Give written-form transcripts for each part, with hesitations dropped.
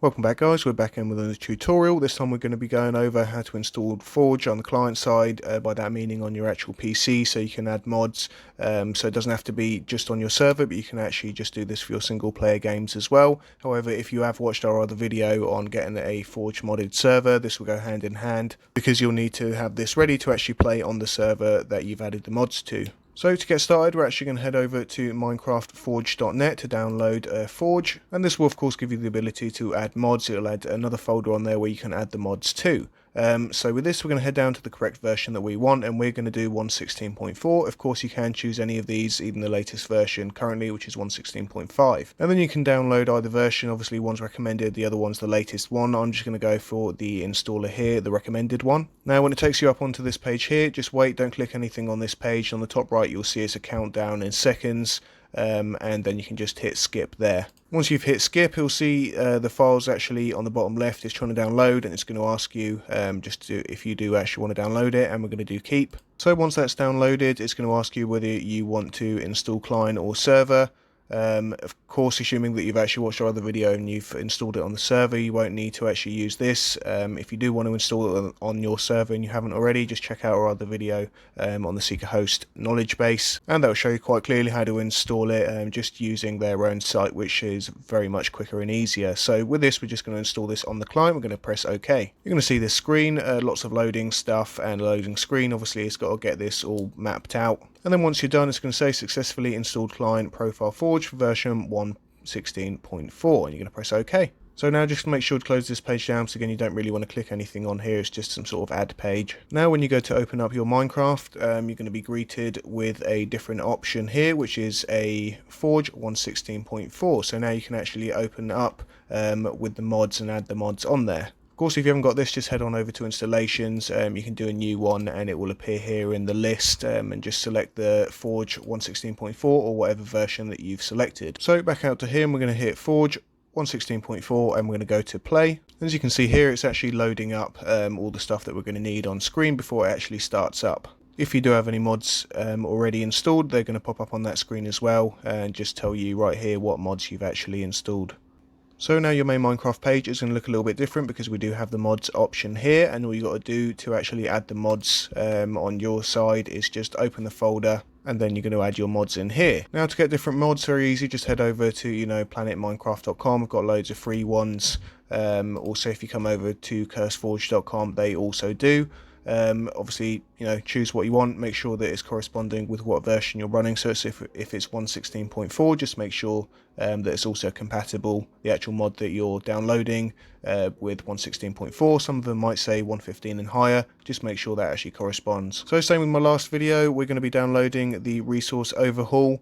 Welcome back guys, we're back in with another tutorial. This time we're going to be going over how to install Forge on the client side, by that meaning on your actual PC, so you can add mods. So it doesn't have to be just on your server, but you can actually just do this for your single player games as well. However, if you have watched our other video on getting a Forge modded server, this will go hand in hand, because you'll need to have this ready to actually play on the server that you've added the mods to. So to get started, we're actually going to head over to minecraftforge.net to download Forge, and this will of course give you the ability to add mods. It'll add another folder on there where you can add the mods to. So with this, we're going to head down to the correct version that we want, and we're going to do 1.16.4. Of course, you can choose any of these, even the latest version currently, which is 1.16.5. And then you can download either version. Obviously, one's recommended, the other one's the latest one. I'm just going to go for the installer here, the recommended one. Now, when it takes you up onto this page here, just wait, don't click anything on this page. On the top right, you'll see it's a countdown in seconds. And then you can just hit skip there. Once you've hit skip, you'll see the files actually on the bottom left. It's trying to download, and it's going to ask you if you do actually want to download it, and we're going to do keep. So once that's downloaded, it's going to ask you whether you want to install client or server. Of course, assuming that you've actually watched our other video and you've installed it on the server, you won't need to actually use this. If you do want to install it on your server and you haven't already, just check out our other video on the SeekaHost Knowledge base, and that will show you quite clearly how to install it just using their own site, which is very much quicker and easier. So with this, we're just going to install this on the client. We're going to press OK. You're going to see this screen, lots of loading stuff and loading screen. Obviously, it's got to get this all mapped out. And then once you're done, it's going to say successfully installed client profile Forge for version 1.16.4, and you're going to press OK. So now just make sure to close this page down, so again you don't really want to click anything on here, it's just some sort of add page. Now when you go to open up your Minecraft, you're going to be greeted with a different option here, which is a Forge 1.16.4. So now you can actually open up with the mods and add the mods on there. Of course, if you haven't got this, just head on over to installations. You can do a new one and it will appear here in the list, and just select the Forge 1.16.4 or whatever version that you've selected. So back out to here, and we're going to hit Forge 1.16.4 and we're going to go to play. As you can see here, it's actually loading up all the stuff that we're going to need on screen before it actually starts up. If you do have any mods already installed, they're going to pop up on that screen as well and just tell you right here what mods you've actually installed. So now your main Minecraft page is going to look a little bit different, because we do have the mods option here, and all you got to do to actually add the mods on your side is just open the folder, and then you're going to add your mods in here. Now to get different mods, very easy, just head over to planetminecraft.com. We've got loads of free ones. Also if you come over to Curseforge.com, they also do. Obviously, choose what you want, make sure that it's corresponding with what version you're running. So if it's 1.16.4, just make sure that it's also compatible, the actual mod that you're downloading, with 1.16.4. Some of them might say 1.15 and higher, just make sure that actually corresponds. So same with my last video, we're going to be downloading the resource overhaul.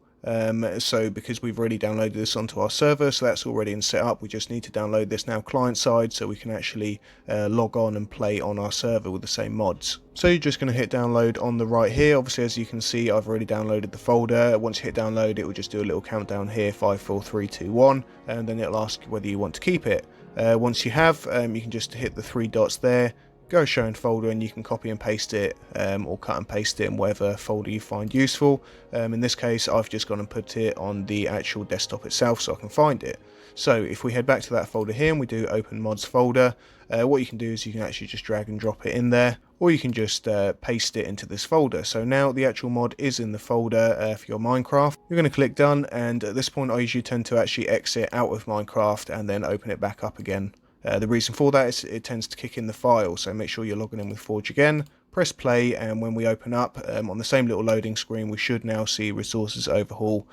So because we've already downloaded this onto our server, so that's already in setup, we just need to download this now client side so we can actually log on and play on our server with the same mods. So you're just going to hit download on the right here. Obviously, as you can see, I've already downloaded the folder. Once you hit download, it will just do a little countdown here, 5, 4, 3, 2, 1, and then it'll ask whether you want to keep it. Once you have, you can just hit the 3 dots there, go show in folder, and you can copy and paste it, or cut and paste it in whatever folder you find useful. In this case, I've just gone and put it on the actual desktop itself so I can find it. So if we head back to that folder here and we do open mods folder, what you can do is you can actually just drag and drop it in there, or you can just paste it into this folder. So now the actual mod is in the folder for your Minecraft. You're going to click done, and at this point I usually tend to actually exit out of Minecraft and then open it back up again. The reason for that is it tends to kick in the file, so make sure you're logging in with Forge again, press play, and when we open up on the same little loading screen, we should now see resources overhaul.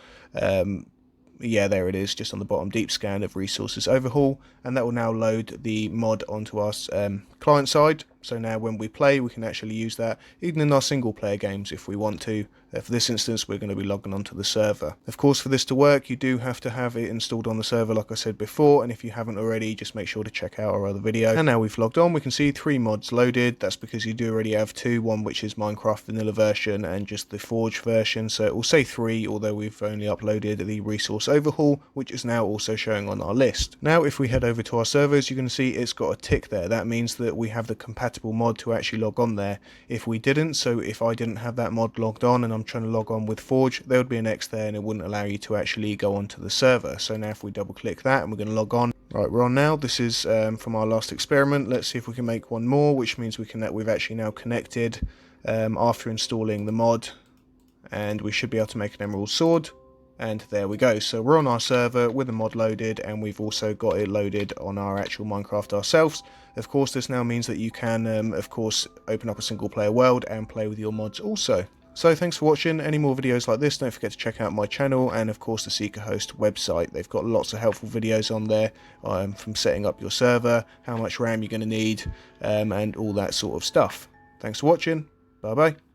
Yeah, there it is, just on the bottom, deep scan of resources overhaul, and that will now load the mod onto our client side. So now when we play, we can actually use that even in our single player games if we want to. For this instance, we're going to be logging onto the server. Of course, for this to work, you do have to have it installed on the server like I said before, and if you haven't already, just make sure to check out our other video. And now we've logged on, we can see 3 mods loaded. That's because you do already have 2, one which is Minecraft vanilla version and just the Forge version, so it will say 3, although we've only uploaded the resource overhaul, which is now also showing on our list. Now if we head over to our servers, you're going to see it's got a tick there. That means that we have the compatibility compatible mod to actually log on there. If we didn't, so if I didn't have that mod logged on and I'm trying to log on with Forge, there would be an X there and it wouldn't allow you to actually go onto the server. So now if we double click that and we're going to log on. Right, we're on now. This is from our last experiment. Let's see if we can make one more, which means we've actually now connected after installing the mod, and we should be able to make an emerald sword. And there we go. So we're on our server with the mod loaded, and we've also got it loaded on our actual Minecraft ourselves. Of course, this now means that you can, of course, open up a single player world and play with your mods also. So thanks for watching. Any more videos like this, don't forget to check out my channel and of course the SeekaHost website. They've got lots of helpful videos on there, from setting up your server, how much RAM you're going to need, and all that sort of stuff. Thanks for watching. Bye bye.